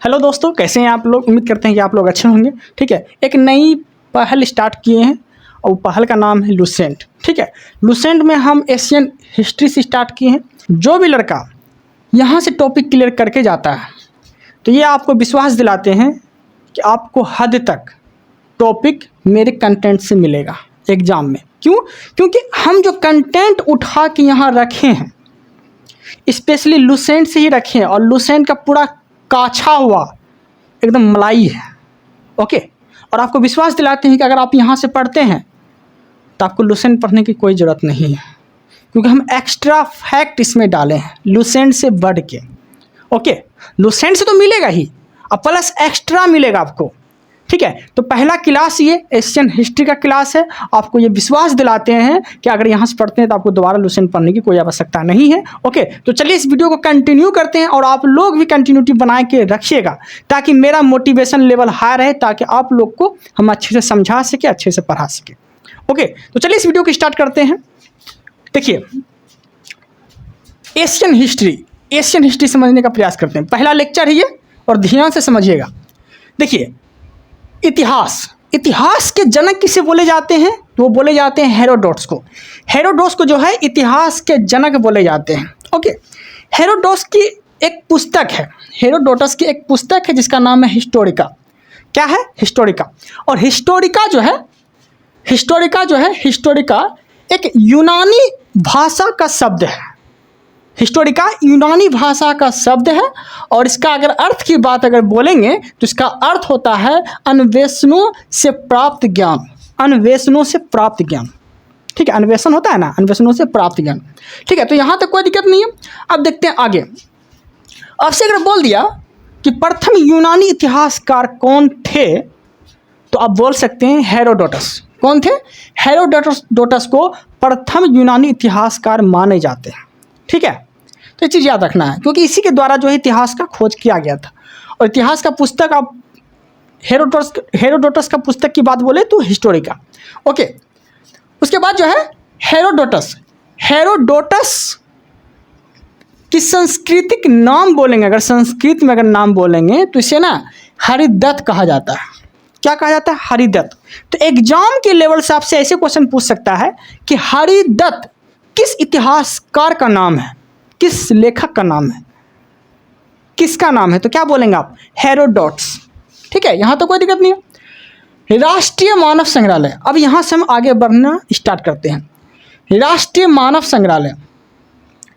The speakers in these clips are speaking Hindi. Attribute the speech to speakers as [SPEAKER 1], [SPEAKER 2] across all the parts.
[SPEAKER 1] हेलो दोस्तों, कैसे हैं आप लोग। उम्मीद करते हैं कि आप लोग अच्छे होंगे। ठीक है, एक नई पहल स्टार्ट किए हैं और पहल का नाम है लुसेंट। ठीक है, लुसेंट में हम एशियन हिस्ट्री से स्टार्ट किए हैं। जो भी लड़का यहाँ से टॉपिक क्लियर करके जाता है तो ये आपको विश्वास दिलाते हैं कि आपको हद तक टॉपिक मेरे कंटेंट से मिलेगा एग्ज़ाम में। क्यों? क्योंकि हम जो कंटेंट उठा के यहाँ रखे हैं स्पेशली लुसेंट से ही रखे हैं, और लुसेंट का पूरा काछा हुआ एकदम मलाई है। ओके, और आपको विश्वास दिलाते हैं कि अगर आप यहाँ से पढ़ते हैं तो आपको लुसेंट पढ़ने की कोई ज़रूरत नहीं है, क्योंकि हम एक्स्ट्रा फैक्ट इसमें डाले हैं लुसेंट से बढ़ के। ओके, लुसेंट से तो मिलेगा ही, और प्लस एक्स्ट्रा मिलेगा आपको। ठीक है, तो पहला क्लास ये एशियन हिस्ट्री का क्लास है। आपको ये विश्वास दिलाते हैं कि अगर यहाँ से पढ़ते हैं तो आपको दोबारा लुसेंट पढ़ने की कोई आवश्यकता नहीं है। ओके, तो चलिए इस वीडियो को कंटिन्यू करते हैं, और आप लोग भी कंटिन्यूटी बना के रखिएगा ताकि मेरा मोटिवेशन लेवल हाई रहे, ताकि आप लोग को हम अच्छे से समझा सके, अच्छे से पढ़ा सके। ओके, तो चलिए इस वीडियो को स्टार्ट करते हैं। देखिए, एशियन हिस्ट्री समझने का प्रयास करते हैं। पहला लेक्चर है ये, और ध्यान से समझिएगा। देखिए, इतिहास के जनक किसे बोले जाते हैं? तो वो बोले जाते हैं हेरोडोटस को। हेरोडोटस को जो है इतिहास के जनक बोले जाते हैं। ओके, हेरोडोटस की एक पुस्तक है जिसका नाम है हिस्टोरिका। क्या है? हिस्टोरिका। और हिस्टोरिका एक यूनानी भाषा का शब्द है। हिस्टोरिका यूनानी भाषा का शब्द है, और इसका अगर अर्थ की बात अगर बोलेंगे तो इसका अर्थ होता है अन्वेषणों से प्राप्त ज्ञान। ठीक है, अन्वेषण होता है ना, अन्वेषणों से प्राप्त ज्ञान। ठीक है, तो यहाँ तक कोई दिक्कत नहीं है। अब देखते हैं आगे। आपसे अगर बोल दिया कि प्रथम यूनानी इतिहासकार कौन थे, तो आप बोल सकते हैं हेरोडोटस। कौन थे? हेरोडोटस को प्रथम यूनानी इतिहासकार माने जाते हैं। ठीक है, तो ये चीज़ याद रखना है, क्योंकि इसी के द्वारा जो है इतिहास का खोज किया गया था। और इतिहास का पुस्तक आप हेरोडोटस का पुस्तक की बात बोले तो हिस्टोरिका। ओके, उसके बाद जो है हेरोडोटस की सांस्कृतिक नाम बोलेंगे, अगर संस्कृत में अगर नाम बोलेंगे तो इसे ना हरिदत्त कहा जाता है। क्या कहा जाता है? हरिदत्त। तो एग्जाम के लेवल से आपसे ऐसे क्वेश्चन पूछ सकता है कि हरिदत्त किस इतिहासकार का नाम है, किस लेखक का नाम है, किसका नाम है? तो क्या बोलेंगे आप? हेरोडोटस। ठीक है, यहाँ तो कोई दिक्कत नहीं है। राष्ट्रीय मानव संग्रहालय, अब यहाँ से हम आगे बढ़ना स्टार्ट करते हैं। राष्ट्रीय मानव संग्रहालय,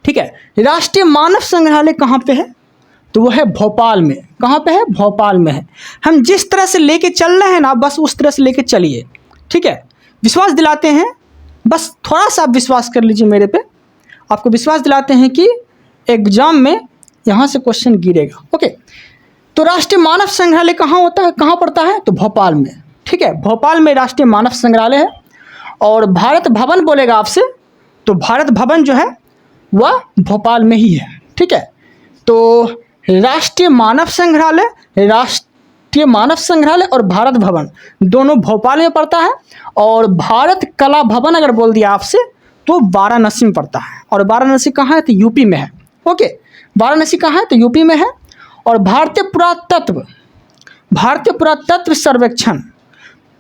[SPEAKER 1] ठीक है, राष्ट्रीय मानव संग्रहालय कहाँ पे है? तो वो है भोपाल में। कहाँ पे है? भोपाल में है। हम जिस तरह से लेके चल रहे हैं ना, बस उस तरह से लेके चलिए। ठीक है, विश्वास दिलाते हैं, बस थोड़ा सा आप विश्वास कर लीजिए मेरे पे। आपको विश्वास दिलाते हैं कि एग्जाम में यहाँ से क्वेश्चन गिरेगा। ओके, तो राष्ट्रीय मानव संग्रहालय कहाँ होता है, कहाँ पड़ता है? तो भोपाल में। ठीक है, भोपाल में राष्ट्रीय मानव संग्रहालय है। और भारत भवन बोलेगा आपसे, तो भारत भवन जो है वह भोपाल में ही है। ठीक है, तो राष्ट्रीय मानव संग्रहालय और भारत भवन दोनों भोपाल में पड़ता है। और भारत कला भवन अगर बोल दिया आपसे तो वाराणसी में पड़ता है। और वाराणसी कहाँ है? तो यूपी में है। ओके, वाराणसी कहाँ है? तो यूपी में है। और भारतीय पुरातत्व सर्वेक्षण,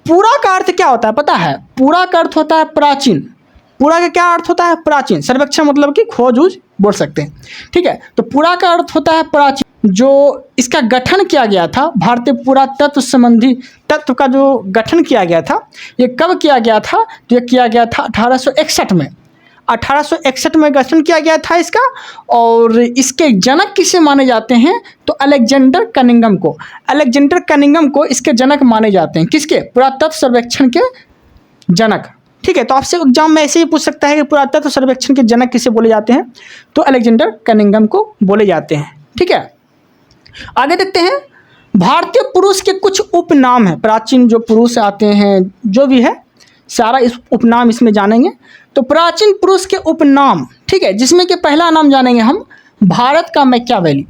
[SPEAKER 1] पूरा का अर्थ क्या होता है पता है? पूरा का अर्थ होता है प्राचीन। पूरा का क्या अर्थ होता है? प्राचीन। सर्वेक्षण मतलब कि खोज बोल सकते हैं। ठीक है, तो पूरा का अर्थ होता है प्राचीन। जो इसका गठन किया गया था, भारतीय पुरातत्व संबंधी तत्व का जो गठन किया गया था, ये कब किया गया था? तो ये किया गया था 1861 में। 1861 में गठन किया गया था इसका। और इसके जनक किसे माने जाते हैं? तो अलेक्जेंडर कनिंघम को इसके जनक माने जाते हैं। किसके? पुरातत्व सर्वेक्षण के जनक। ठीक है, तो आपसे एग्जाम में ऐसे ही पूछ सकता है कि पुरातत्व सर्वेक्षण के जनक किसे बोले जाते हैं? तो अलेक्जेंडर कनिंघम को बोले जाते हैं। ठीक है, आगे देखते हैं। भारतीय पुरुष के कुछ उपनाम हैं। प्राचीन जो पुरुष आते हैं, जो भी है सारा इस उपनाम इसमें जानेंगे। तो प्राचीन पुरुष के उपनाम, ठीक है, जिसमें कि पहला नाम जानेंगे हम भारत का मैकियावेली।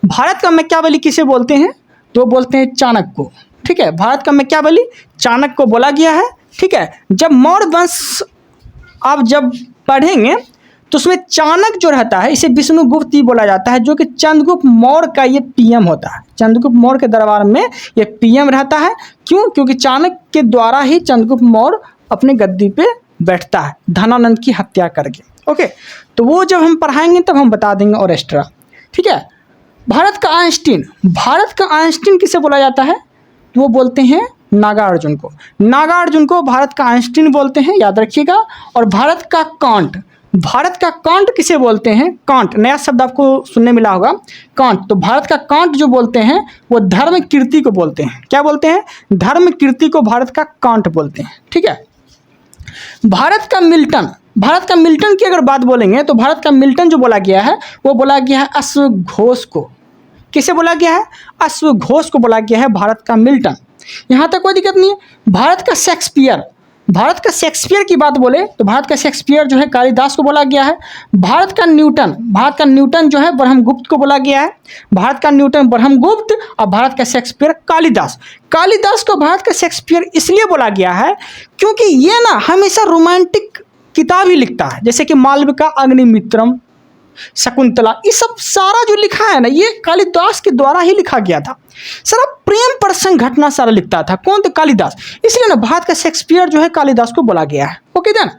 [SPEAKER 1] भारत का मैकियावेली किसे बोलते हैं? तो बोलते हैं चाणक्य को। ठीक है, भारत का मैकियावेली चाणक्य को बोला गया है। ठीक है, जब मौर्य वंश आप जब पढ़ेंगे तो उसमें चाणक्य जो रहता है इसे विष्णुगुप्त ही बोला जाता है, जो कि चंद्रगुप्त मौर्य का ये पीएम होता है। चंद्रगुप्त मौर्य के दरबार में ये पीएम रहता है। क्यों? क्योंकि चाणक्य के द्वारा ही चंद्रगुप्त मौर्य अपने गद्दी पे बैठता है धनानंद की हत्या करके। ओके, तो वो जब हम पढ़ाएंगे तब हम बता देंगे और एक्स्ट्रा। ठीक है। भारत का आइंस्टीन, भारत का आइंस्टीन किसे बोला जाता है? तो वो बोलते हैं नागार्जुन को। नागार्जुन को भारत का आइंस्टीन बोलते हैं, याद रखिएगा। और भारत का कांट, भारत का कांट किसे बोलते हैं? कांट, नया शब्द आपको सुनने मिला होगा, कांट। तो भारत का कांट जो बोलते हैं वो धर्म कीर्ति को बोलते हैं। क्या बोलते हैं? धर्म कीर्ति को भारत का कांट बोलते हैं। ठीक है। भारत का मिल्टन, भारत का मिल्टन की अगर बात बोलेंगे तो भारत का मिल्टन जो बोला गया है वो बोला गया है अश्वघोष को। किसे बोला गया है? अश्वघोष को बोला गया है भारत का मिल्टन। यहाँ तक कोई दिक्कत नहीं है। भारत का शेक्सपियर, भारत का शेक्सपियर की बात बोले तो भारत का शेक्सपियर जो है कालिदास को बोला गया है। भारत का न्यूटन, भारत का न्यूटन जो है ब्रह्मगुप्त को बोला गया है। भारत का न्यूटन ब्रह्मगुप्त और भारत का शेक्सपियर कालिदास। कालिदास को भारत का शेक्सपियर इसलिए बोला गया है क्योंकि ये ना हमेशा रोमांटिक किताब ही लिखता है, जैसे कि मालविका अग्निमित्रम, शकुंतला, ये सब सारा जो लिखा है ना ये कालिदास के द्वारा ही लिखा गया था। सारा प्रेम प्रसंग घटना सारा लिखता था। कौन? तो कालिदास। इसलिए ना भारत का शेक्सपियर जो है कालिदास को बोला गया है। ओके देन,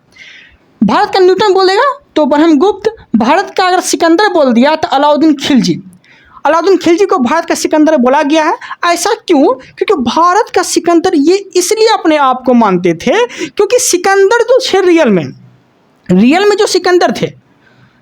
[SPEAKER 1] भारत का न्यूटन बोलेगा तो ब्रह्मगुप्त। भारत का अगर सिकंदर बोल दिया तो अलाउद्दीन खिलजी, अलाउद्दीन खिलजी को भारत का सिकंदर बोला गया है। ऐसा क्यों? क्योंकि भारत का सिकंदर ये इसलिए अपने आप को मानते थे क्योंकि सिकंदर तो थे रियल में जो सिकंदर थे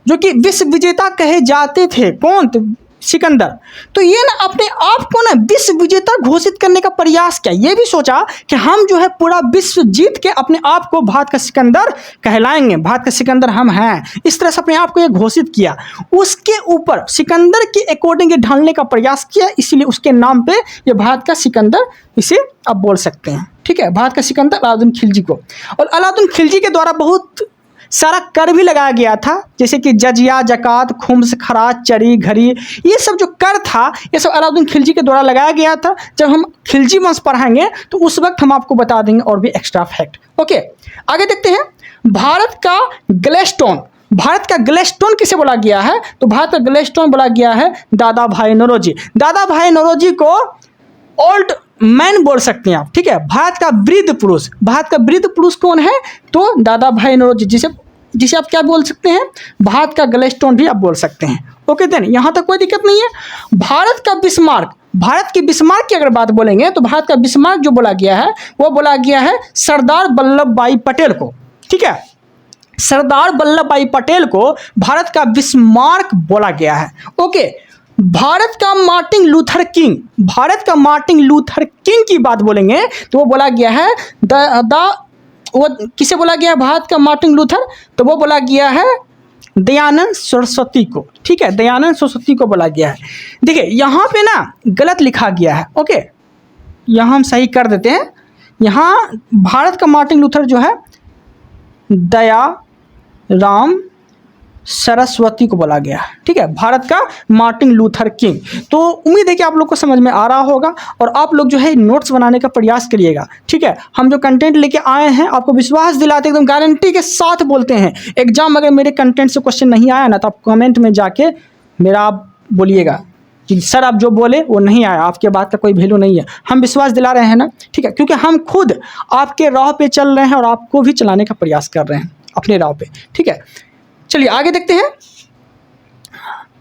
[SPEAKER 1] जो कि विश्व विजेता कहे जाते थे। कौन? तो सिकंदर। तो ये ना अपने आप को ना विश्व विजेता घोषित करने का प्रयास किया। ये भी सोचा कि हम जो है पूरा विश्व जीत के अपने आप को भारत का सिकंदर कहलाएंगे, भारत का सिकंदर हम हैं। इस तरह से अपने आप को ये घोषित किया। उसके ऊपर सिकंदर के अकॉर्डिंग ये ढालने का प्रयास किया, इसीलिए उसके नाम पे ये भारत का सिकंदर इसे आप बोल सकते हैं। ठीक है, भारत का सिकंदर अलाउद्दीन खिलजी को। और अलाउद्दीन खिलजी के द्वारा बहुत सारा कर भी लगाया गया था, जैसे कि जजिया, जकात, खुम्स, खराज, चरी, घरी, ये सब जो कर था ये सब अलाउद्दीन खिलजी के द्वारा लगाया गया था। जब हम खिलजी वंश पढ़ाएंगे तो उस वक्त हम आपको बता देंगे और भी एक्स्ट्रा फैक्ट। ओके, आगे देखते हैं। भारत का ग्लेस्टोन, भारत का ग्लेस्टोन किसे बोला गया है? तो भारत का ग्लेस्टोन बोला गया है दादा भाई नौरोजी। दादा भाई नौरोजी को ओल्ड मैन बोल सकते हैं आप। ठीक है, भारत का वृद्ध पुरुष, भारत का वृद्ध पुरुष कौन है? तो दादा भाई नौरोजी, जिसे आप क्या बोल सकते हैं? भारत का ग्लेस्टोन भी आप बोल सकते हैं। ओके देन, यहाँ तक कोई दिक्कत नहीं है। भारत का बिस्मार्क, भारत की बिस्मार्क की अगर बात बोलेंगे तो भारत का बिस्मार्क जो बोला गया है वो बोला गया है सरदार वल्लभ भाई पटेल को। ठीक है, सरदार वल्लभ भाई पटेल को भारत का बिस्मार्क बोला गया है। ओके, भारत का मार्टिन लूथर किंग, भारत का मार्टिन लूथर किंग की बात बोलेंगे तो वो बोला गया है वो किसे बोला गया है? भारत का मार्टिन लूथर, तो वो बोला गया है दयानंद सरस्वती को। ठीक है, दयानंद सरस्वती को बोला गया है। देखिए यहाँ पे ना गलत लिखा गया है। ओके, यहाँ हम सही कर देते हैं। यहाँ भारत का मार्टिन लूथर जो है दया राम सरस्वती को बोला गया है। ठीक है, भारत का मार्टिन लूथर किंग। तो उम्मीद है कि आप लोग को समझ में आ रहा होगा और आप लोग जो है नोट्स बनाने का प्रयास करिएगा। ठीक है, हम जो कंटेंट लेके आए हैं आपको विश्वास दिलाते एकदम गारंटी के साथ बोलते हैं। एग्जाम अगर मेरे कंटेंट से क्वेश्चन नहीं आया ना तो आप कमेंट में जाके मेरा आप बोलिएगा कि सर आप जो बोले वो नहीं आया, आपके बात का कोई वैल्यू नहीं है। हम विश्वास दिला रहे हैं ना। ठीक है, क्योंकि हम खुद आपके राह पे चल रहे हैं और आपको भी चलाने का प्रयास कर रहे हैं अपने राह पे। ठीक है, चलिए आगे देखते हैं।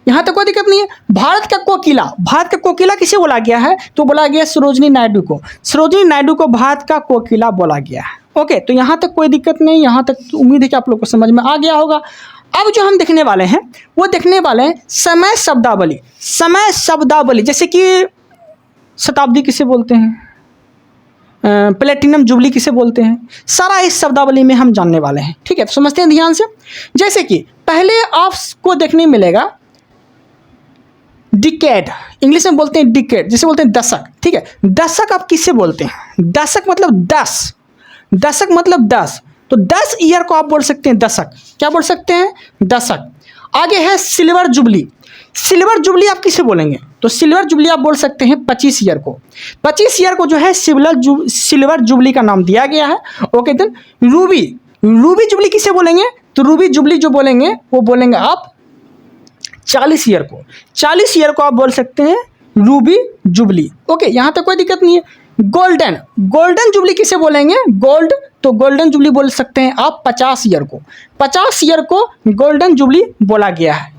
[SPEAKER 1] यहां तक कोई दिक्कत नहीं है। भारत का कोकिला, भारत का कोकिला किसे बोला गया है? तो बोला गया सरोजिनी नायडू को। सरोजिनी नायडू को भारत का कोकिला बोला गया है। ओके, तो यहां तक कोई दिक्कत नहीं, यहां तक तो उम्मीद है कि आप लोग को समझ में आ गया होगा। अब जो हम देखने वाले हैं वो देखने वाले हैं समय शब्दावली। समय शब्दावली, जैसे कि शताब्दी किसे बोलते हैं, प्लेटिनम जुबली किसे बोलते हैं, सारा इस शब्दावली में हम जानने वाले हैं। ठीक है, तो समझते हैं ध्यान से। जैसे कि पहले आपको देखने मिलेगा डिकेड, इंग्लिश में बोलते हैं डिकेड, जिसे बोलते हैं दशक। ठीक है, दशक आप किससे बोलते हैं? दशक मतलब 10, दशक मतलब 10, तो 10 ईयर को आप बोल सकते हैं दशक। क्या बोल सकते हैं? दशक। आगे है सिल्वर जुबली। सिल्वर जुबली आप किसे बोलेंगे? तो सिल्वर जुबली आप बोल सकते हैं 25 ईयर को। 25 ईयर को जो है सिल्वर जुबली का नाम दिया गया है। Okay then, ruby, ruby jubilee किसे बोलेंगे? तो रूबी जुबली जो बोलेंगे वो बोलेंगे आप 40 ईयर को, 40 ईयर को आप बोल सकते हैं रूबी जुबली। ओके, यहाँ तक कोई दिक्कत नहीं है। गोल्डन, गोल्डन जुबली किसे बोलेंगे? गोल्ड, तो गोल्डन जुबली बोल सकते हैं आप 50 ईयर को, 50 ईयर को गोल्डन जुबली बोला गया है,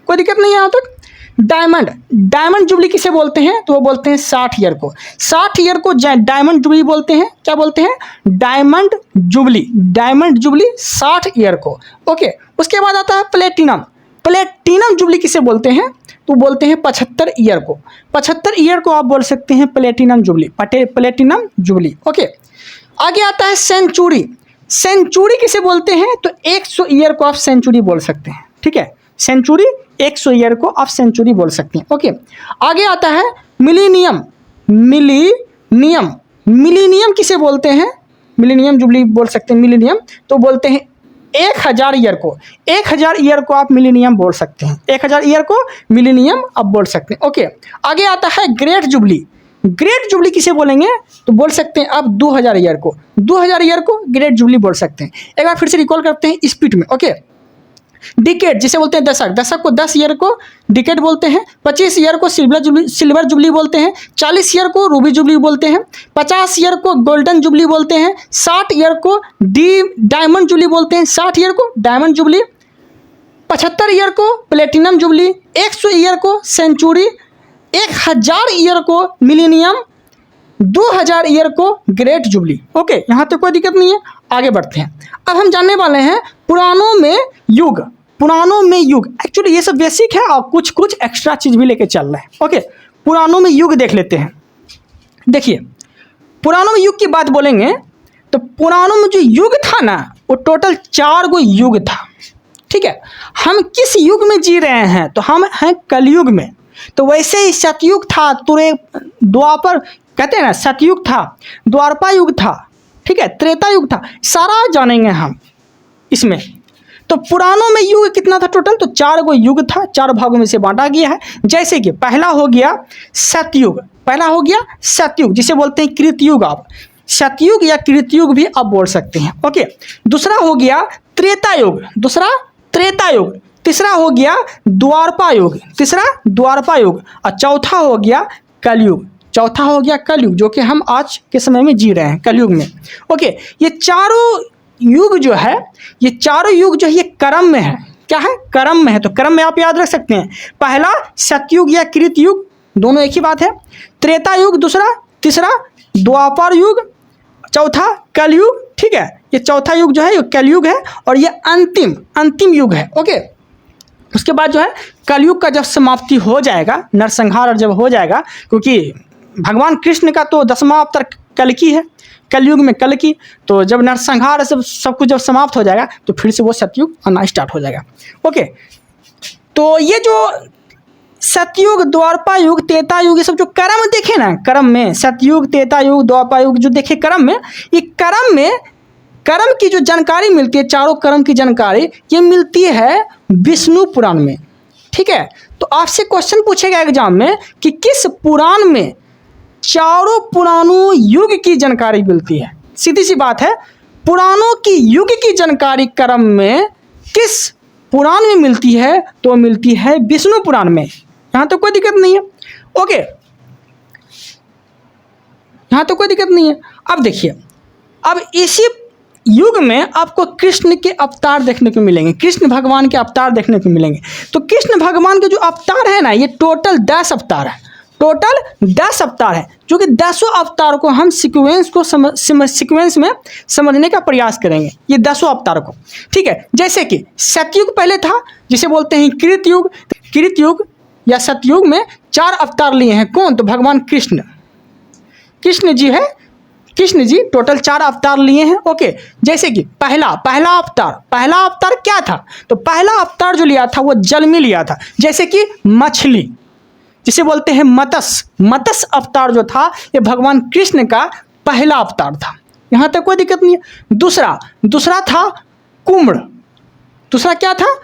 [SPEAKER 1] कोई दिक्कत नहीं है यहाँ तक। डायमंड, डायमंड जुबली किसे बोलते हैं? तो वो बोलते हैं 60 ईयर को, 60 ईयर को डायमंड जुबली बोलते हैं। क्या बोलते हैं? Diamond jubilee, diamond jubilee 60 year को। ओके, उसके बाद आता है प्लेटिनम, प्लेटिनम जुबली किसे बोलते हैं? तो बोलते हैं 75 ईयर को, 75 ईयर को आप बोल सकते हैं platinum jubilee, platinum jubilee. Okay, आगे आता है सेंचुरी, सेंचुरी किसे बोलते हैं? तो 100 ईयर को आप सेंचुरी बोल सकते हैं, ठीक है, सेंचुरी 100 ईयर को आप सेंचुरी बोल सकते हैं। ओके, आगे आता है मिलीनियम, मिलीनियम, मिलीनियम किसे बोलते हैं? मिलीनियम जुबली बोल सकते हैं, मिलीनियम तो बोलते हैं 1000 ईयर को, 1000 ईयर को आप मिलीनियम बोल सकते हैं, 1000 ईयर को मिलीनियम आप बोल सकते हैं। ओके, आगे आता है ग्रेट जुबली, ग्रेट जुबली किसे बोलेंगे? तो बोल सकते हैं आप 2000 ईयर को, 2000 ईयर को ग्रेट जुबली बोल सकते हैं। एक बार फिर से रिकॉल करते हैं स्पीड में। ओके, डिकेड जिसे बोलते हैं दशक, दशक को 10 ईयर को डिकेड बोलते हैं, 25 ईयर को सिल्वर जुबली बोलते हैं, 40 ईयर को रूबी जुबली बोलते हैं, 50 ईयर को गोल्डन जुबली बोलते हैं, 60 ईयर को डायमंड जुबली बोलते हैं, 60 ईयर को डायमंड जुबली, 75 ईयर को प्लेटिनम जुबली, 100 ईयर को सेंचुरी, 1000 ईयर को मिलीनियम, 2000 ईयर को ग्रेट जुबली। ओके, यहाँ तक कोई दिक्कत नहीं है, आगे बढ़ते हैं। अब हम जानने वाले हैं पुरानों में युग, पुरानों में युग। एक्चुअली ये सब बेसिक है और कुछ कुछ एक्स्ट्रा चीज भी लेके चल रहे हैं। ओके, पुरानों में युग देख लेते हैं। देखिए, पुरानों में युग की बात बोलेंगे तो पुरानों में जो युग था ना वो टोटल 4 गो युग था, ठीक है। हम किस युग में जी रहे हैं? तो हम हैं कलयुग में। तो वैसे ही सतयुग था, द्वापर कहते हैं ना, सतयुग था, द्वापर युग था, ठीक है, त्रेता युग था, सारा जानेंगे हम इसमें। तो पुरानों में युग कितना था टोटल? तो 4 गो युग था, 4 भागों में से बांटा गया है। जैसे कि पहला हो गया सतयुग, पहला हो गया सतयुग जिसे बोलते हैं कृतयुग, आप सतयुग या कृतयुग भी आप बोल सकते हैं। ओके, दूसरा हो गया त्रेता युग, दूसरा त्रेता युग, तीसरा हो गया द्वापर युग, तीसरा द्वापर युग, और चौथा हो गया कलयुग, चौथा हो गया कलयुग, जो कि हम आज के समय में जी रहे हैं कलयुग में। ओके, ये चारों युग जो है, ये चारों युग जो है ये क्रम में है। क्या है? क्रम में है। तो क्रम में आप याद रख सकते हैं, पहला सतयुग या कृतयुग, दोनों एक ही बात है, त्रेता युग दूसरा, तीसरा द्वापर युग, चौथा कलयुग, ठीक है। ये चौथा युग जो है ये कलयुग है और ये अंतिम युग है। ओके, उसके बाद जो है कलयुग का जब समाप्ति हो जाएगा, नरसंहार जब हो जाएगा, क्योंकि भगवान कृष्ण का तो 10वां अवतार कल्कि है, कलयुग में कल्कि, तो जब नरसंहार सब कुछ जब समाप्त हो जाएगा तो फिर से वो सतयुग आना स्टार्ट हो जाएगा। ओके, तो ये जो सतयुग, द्वापर युग, त्रेता युग, ये सब जो क्रम देखे ना, क्रम में सतयुग, त्रेता युग, द्वापर युग जो देखे क्रम में, ये क्रम में कर्म की जो जानकारी मिलती है, चारों कर्म की जानकारी ये मिलती है विष्णु पुराण में, ठीक है। तो आपसे क्वेश्चन पूछेगा एग्जाम में कि किस पुराण में चारों पुराणों युग की जानकारी मिलती है? सीधी सी बात है, पुराणों की युग की जानकारी कर्म में किस पुराण में मिलती है? तो मिलती है विष्णु पुराण में। यहाँ तो कोई दिक्कत नहीं है। ओके, यहाँ तो कोई दिक्कत नहीं है। अब देखिए, अब इसी युग में आपको कृष्ण के अवतार देखने को मिलेंगे, कृष्ण भगवान के अवतार देखने को मिलेंगे। तो कृष्ण भगवान के जो अवतार है ना, ये टोटल 10 अवतार है, टोटल 10 अवतार है, जो कि 10 अवतार को हम सीक्वेंस में समझने का प्रयास करेंगे, ये 10 अवतार को, ठीक है। जैसे कि सतयुग पहले था, जिसे बोलते हैं कृतयुग। कृतयुग या सतयुग में 4 अवतार लिए हैं। कौन? तो भगवान कृष्ण जी है, कृष्ण जी टोटल 4 अवतार लिए हैं। ओके, जैसे कि पहला अवतार क्या था? तो पहला अवतार जो लिया था वो जल में लिया था, जैसे कि मछली, जिसे बोलते हैं मत्स्य अवतार जो था ये भगवान कृष्ण का पहला अवतार था। यहाँ तक कोई दिक्कत नहीं है। दूसरा था कुम्भ। दूसरा क्या था?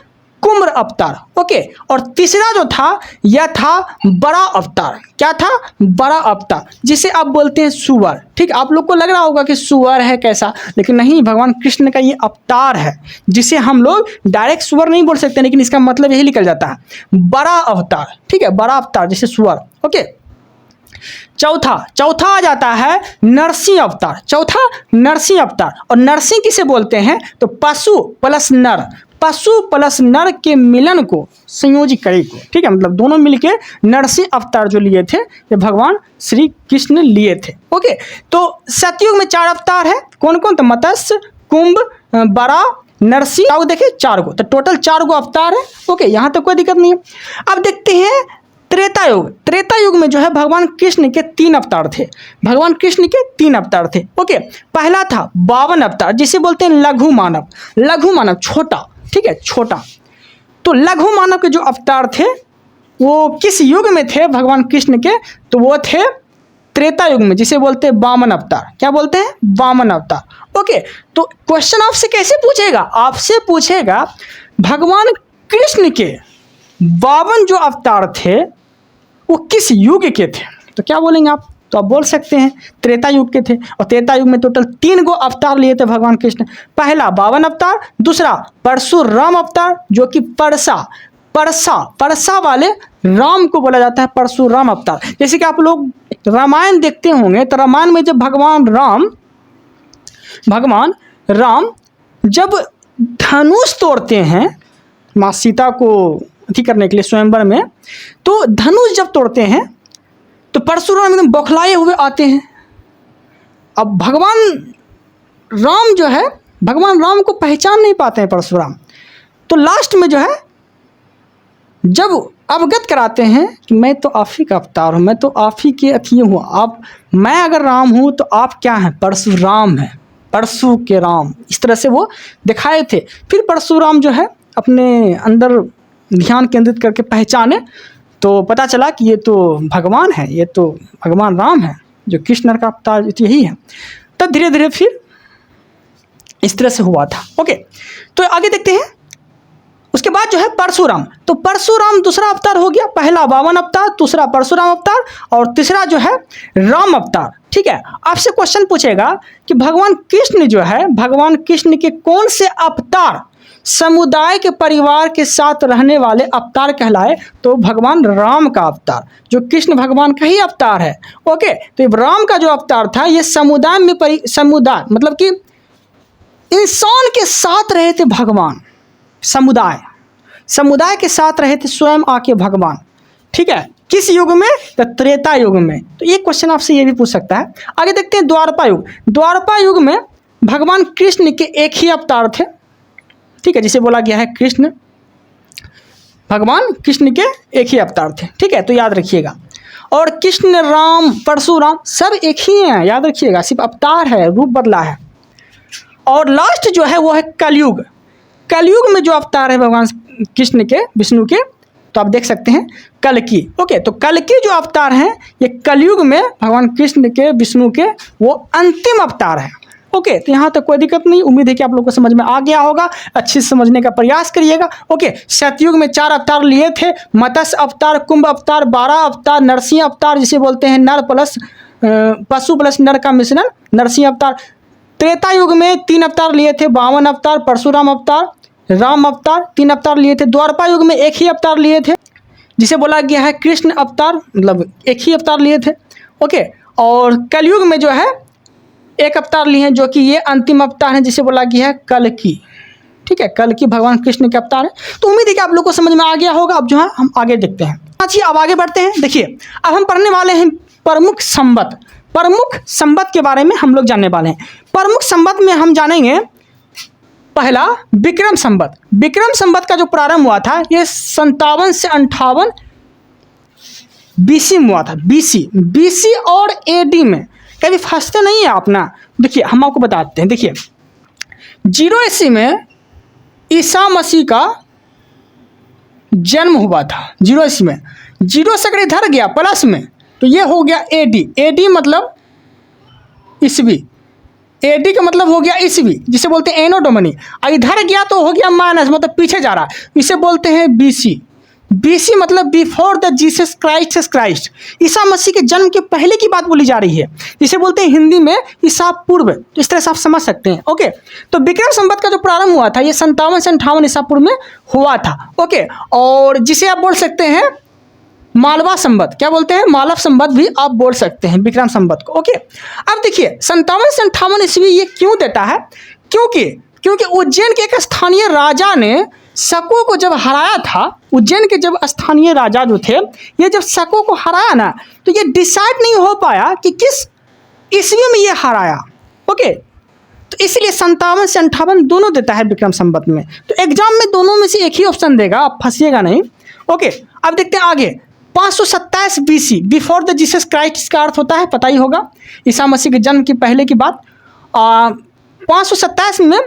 [SPEAKER 1] कुम्र अवतार। ओके, और तीसरा जो था यह था बड़ा अवतार। क्या था? बड़ा अवतार, जिसे आप बोलते हैं सुअर। ठीक, आप लोग को लग रहा होगा कि सुअर है कैसा, लेकिन नहीं, भगवान कृष्ण का ये अवतार है, जिसे हम लोग डायरेक्ट सुअर नहीं बोल सकते, लेकिन इसका मतलब यही निकल जाता है, बड़ा अवतार। ठीक है, बड़ा अवतार जैसे सुअर। ओके, चौथा आ जाता है नरसिंह अवतार। चौथा नरसिंह अवतार, और नरसिंह किसे बोलते हैं? तो पशु प्लस नर, पशु प्लस नर के मिलन को संयोजित करे को। ठीक है, मतलब दोनों मिलके नरसिंह अवतार जो लिए थे ये भगवान श्री कृष्ण लिए थे। ओके, तो सतयुग में 4 अवतार है। कौन कौन? तो मत्स्य, कुंभ, बड़ा, नरसिंह। अब देखिए 4 गो, तो टोटल 4 गो अवतार है। ओके, यहाँ तक कोई दिक्कत नहीं है। अब देखते हैं त्रेता युग। त्रेता युग में जो है भगवान कृष्ण के 3 अवतार थे। भगवान कृष्ण के 3 अवतार थे। ओके, पहला था 52 अवतार, जिसे बोलते हैं लघु मानव। लघु मानव, छोटा। ठीक है, छोटा। तो लघु मानव के जो अवतार थे वो किस युग में थे भगवान कृष्ण के? तो वो थे त्रेता युग में, जिसे बोलते हैं वामन अवतार। क्या बोलते हैं? वामन अवतार। ओके, तो क्वेश्चन आपसे कैसे पूछेगा? आपसे पूछेगा भगवान कृष्ण के 52 जो अवतार थे वो किस युग के थे? तो क्या बोलेंगे आप? तो आप बोल सकते हैं त्रेता युग के थे। और त्रेता युग में टोटल 3 गो अवतार लिए थे भगवान कृष्ण। पहला 52 अवतार, दूसरा परशुराम अवतार, जो कि परसा वाले राम को बोला जाता है परशुराम अवतार। जैसे कि आप लोग रामायण देखते होंगे, तो रामायण में जब भगवान राम जब धनुष तोड़ते हैं माँ सीता को अथी करने के लिए स्वयंवर में, तो धनुष जब तोड़ते हैं तो परशुराम एकदम बौखलाए हुए आते हैं। अब भगवान राम को पहचान नहीं पाते हैं परशुराम। तो लास्ट में जो है जब अवगत कराते हैं कि मैं तो आप ही का अवतार हूँ, मैं तो आप ही के अथी हूँ, मैं अगर राम हूँ तो आप क्या हैं? परशुराम हैं, परशु के राम। इस तरह से वो दिखाए थे। फिर परशुराम जो है अपने अंदर ध्यान केंद्रित करके पहचाने, तो पता चला कि ये तो भगवान है, ये तो भगवान राम है, जो कृष्ण का अवतार यही है। तब धीरे धीरे फिर इस तरह से हुआ था। ओके, तो आगे देखते हैं। उसके बाद जो है परशुराम, तो परशुराम दूसरा अवतार हो गया। पहला 52 अवतार, दूसरा परशुराम अवतार, और तीसरा जो है राम अवतार। ठीक है, आपसे क्वेश्चन पूछेगा कि भगवान कृष्ण जो है, भगवान कृष्ण के कौन से अवतार समुदाय के परिवार के साथ रहने वाले अवतार कहलाए? तो भगवान राम का अवतार, जो कृष्ण भगवान का ही अवतार है। ओके, तो राम का जो अवतार था ये समुदाय में समुदाय मतलब कि इंसान के साथ रहे थे भगवान। समुदाय के साथ रहे थे स्वयं आके भगवान। ठीक है, किस युग में? तो त्रेता युग में। तो ये क्वेश्चन आपसे ये भी पूछ सकता है। आगे देखते हैं द्वापरा युग। द्वापरा युग में भगवान कृष्ण के एक ही अवतार थे। ठीक है, जिसे बोला गया है कृष्ण, भगवान कृष्ण के एक ही अवतार थे। ठीक है, तो याद रखिएगा। और कृष्ण, राम, परशुराम सब एक ही हैं, याद रखिएगा, सिर्फ अवतार है, रूप बदला है। और लास्ट जो है वो है कलयुग। कलयुग में जो अवतार है भगवान कृष्ण के, विष्णु के, तो आप देख सकते हैं कल्कि। ओके, तो कल्कि जो अवतार हैं ये कलयुग में भगवान कृष्ण के, विष्णु के वो अंतिम अवतार है। ओके, तो यहाँ तक कोई दिक्कत नहीं। उम्मीद है कि आप लोगों को समझ में आ गया होगा। अच्छे से समझने का प्रयास करिएगा। ओके, सतयुग में 4 अवतार लिए थे। मत्स्य अवतार, कुंभ अवतार, 12 अवतार, नरसिंह अवतार, जिसे बोलते हैं नर प्लस पशु प्लस नर का मिश्रण, नरसिंह अवतार। त्रेता युग में 3 अवतार लिए थे, 52 अवतार, परशुराम अवतार, राम अवतार, 3 अवतार लिए थे। द्वापरा युग में एक ही अवतार लिए थे, जिसे बोला गया है कृष्ण अवतार, मतलब एक ही अवतार लिए थे। ओके, और कलयुग में जो है एक अवतार लिए हैं, जो कि ये अंतिम अवतार है, जिसे बोला गया है कल्कि। ठीक है, कल्कि भगवान कृष्ण के अवतार है। तो उम्मीद है कि आप लोग को समझ में आ गया होगा। अब जो है हम आगे देखते हैं। अच्छा, अब आगे बढ़ते हैं। देखिए, अब हम पढ़ने वाले हैं प्रमुख संवत। प्रमुख संवत के बारे में हम लोग जानने वाले हैं। प्रमुख संवत में हम जानेंगे पहला विक्रम संवत। विक्रम संवत का जो प्रारंभ हुआ था ये 57 से 58 BC में हुआ था। BC और AD में। कभी फंसते नहीं है आप ना। देखिए, हम आपको बताते हैं। देखिए, 0 AC में ईसा मसीह का जन्म हुआ था। 0 AC में 0 से अगर इधर गया प्लस में तो ये हो गया AD। AD मतलब ईस्वी। एडी का मतलब हो गया ईस्वी, जिसे बोलते हैं एनो डोमिनी। इधर गया तो हो गया माइनस, मतलब पीछे जा रहा है, इसे बोलते हैं बीसी। बीसी मतलब before the Jesus Christ, Isa Masih के जन्म के पहले की बात बोली जा रही है, जिसे बोलते हैं हिंदी में ईसा पूर्व। तो इस तरह से आप समझ सकते हैं। ओके, तो विक्रम संवत का जो प्रारंभ हुआ था ये 57 से 58 ईसा पूर्व में हुआ था। ओके, और जिसे आप बोल सकते हैं मालवा संवत, क्या बोलते हैं, मालव संवत भी आप बोल सकते हैं विक्रम संवत को। ओके, अब देखिए 57 से 58 ईस्वी ये क्यों देता है, क्योंकि उज्जैन के एक स्थानीय राजा ने शकों को जब हराया था, उज्जैन के जब स्थानीय राजा जो थे ये जब शकों को हराया ना, तो ये डिसाइड नहीं हो पाया कि किस ईस्वी में ये हराया। ओके, तो इसलिए 57 से 58 दोनों देता है विक्रम संवत में। तो एग्जाम में दोनों में से एक ही ऑप्शन देगा, आप फंसिएगा नहीं। ओके, अब देखते हैं आगे। 527 BC, before the Jesus Christ, इसका अर्थ होता है पता ही होगा, ईसा मसीह के जन्म के पहले की बात। 527 में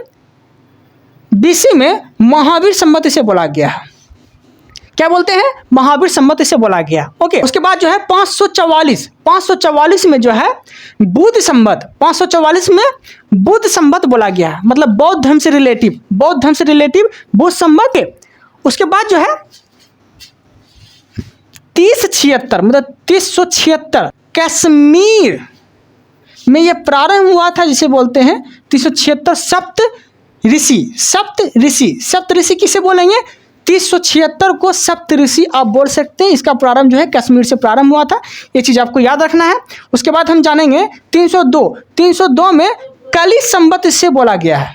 [SPEAKER 1] बीसी में महावीर संवत इसे बोला गया है। क्या बोलते हैं, महावीर संवत इसे बोला गया। ओके, उसके बाद जो है 544 में जो है बुद्ध संवत, 544 में बुद्ध संवत बोला गया है, मतलब बौद्ध धर्म से रिलेटिव बुद्ध संवत। उसके बाद जो है 3076 मतलब 376 कश्मीर में यह प्रारंभ हुआ था, जिसे बोलते हैं 376 सप्त ऋषि किसे बोलेंगे, 376 को सप्त ऋषि आप बोल सकते हैं। इसका प्रारंभ जो है कश्मीर से प्रारंभ हुआ था, ये चीज़ आपको याद रखना है। उसके बाद हम जानेंगे 302 में कली संवत इससे बोला गया है।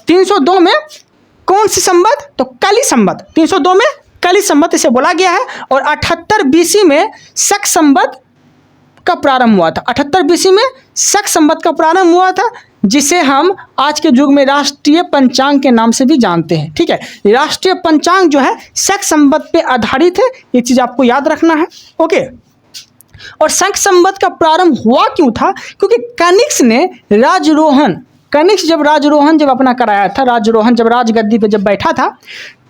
[SPEAKER 1] 302 में कौन सी संवत, तो कली संवत, 302 में कली संवत इसे बोला गया है। और 78 बीसी में शक संवत का प्रारंभ हुआ था। 78 बीसी में शक संवत का प्रारंभ हुआ था, जिसे हम आज के युग में राष्ट्रीय पंचांग के नाम से भी जानते हैं। ठीक है, राष्ट्रीय पंचांग जो है शक संवत पे आधारित है, ये चीज़ आपको याद रखना है। ओके, और शक संवत का प्रारंभ हुआ क्यों था, क्योंकि कनिष्क ने राजरोहन जब अपना कराया था, राजरोहन जब राजगद्दी पे जब बैठा था,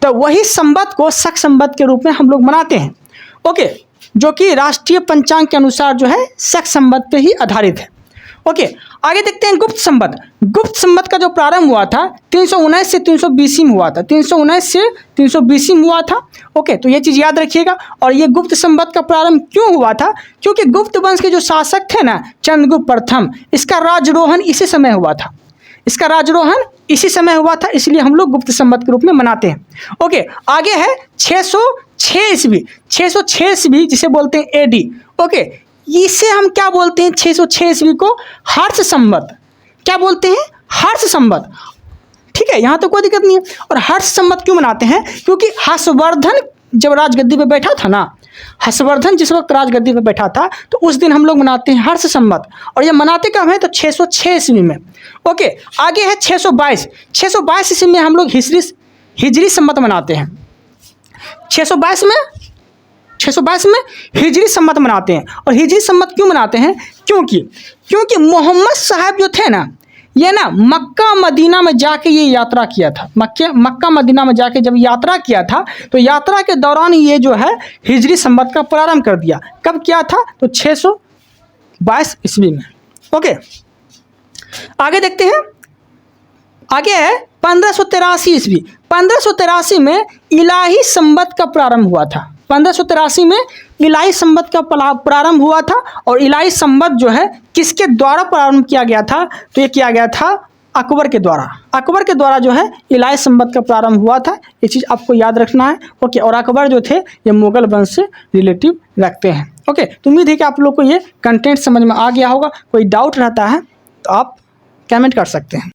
[SPEAKER 1] तो वही संवत को शक संवत के रूप में हम लोग मनाते हैं। ओके, जो कि राष्ट्रीय पंचांग के अनुसार जो है शक संवत पे ही आधारित है। ओके, आगे देखते हैं गुप्त संवत। गुप्त संवत का जो प्रारंभ हुआ था 319 से 320 में हुआ था, 319 से 320 में हुआ था। ओके, तो ये चीज़ याद रखिएगा। और ये गुप्त संवत का प्रारंभ क्यों हुआ था, क्योंकि गुप्त वंश के जो शासक थे ना, चंद्रगुप्त प्रथम, इसका राजरोहन इसी समय हुआ था, इसलिए हम लोग गुप्त संवत के रूप में मनाते हैं। ओके, आगे है 606 ईस्वी, जिसे बोलते हैं एडी। ओके, इसे हम क्या बोलते हैं, 606 ईस्वी को हर्ष संवत, क्या बोलते हैं, हर्ष संवत। ठीक है, यहाँ तो कोई दिक्कत नहीं है। और हर्ष संवत क्यों मनाते हैं, क्योंकि हर्षवर्धन जब राजगद्दी पे बैठा था ना, हर्षवर्धन जिस वक्त राजगद्दी पे बैठा था, तो उस दिन हम लोग मनाते हैं हर्ष संवत। और ये मनाते कब है, तो 606 ईस्वी में। ओके, आगे है 622 ईस्वी में हम लोग हिजरी संवत मनाते हैं। 622 में हिजरी संवत मनाते हैं। और हिजरी संवत क्यों मनाते हैं, क्योंकि मोहम्मद साहब जो थे ना, ये ना मक्का मदीना में जाके ये यात्रा किया था। मक्का मदीना में जाके जब यात्रा किया था, तो यात्रा के दौरान ये जो है हिजरी संवत का प्रारंभ कर दिया। कब किया था, तो 622 ईस्वी में। ओके, आगे देखते हैं, आगे है 1583 ईस्वी। 1583 में इलाही संवत का प्रारंभ हुआ था। 1583 में इलाही संवत का प्रारंभ हुआ था। और इलाही संवत जो है किसके द्वारा प्रारंभ किया गया था, तो ये किया गया था अकबर के द्वारा जो है इलाही संवत का प्रारंभ हुआ था। ये चीज़ आपको याद रखना है। ओके, और अकबर जो थे ये मुगल वंश से रिलेटिव रखते हैं। ओके, तो उम्मीद है कि आप लोग को ये कंटेंट समझ में आ गया होगा। कोई डाउट रहता है तो आप कमेंट कर सकते हैं।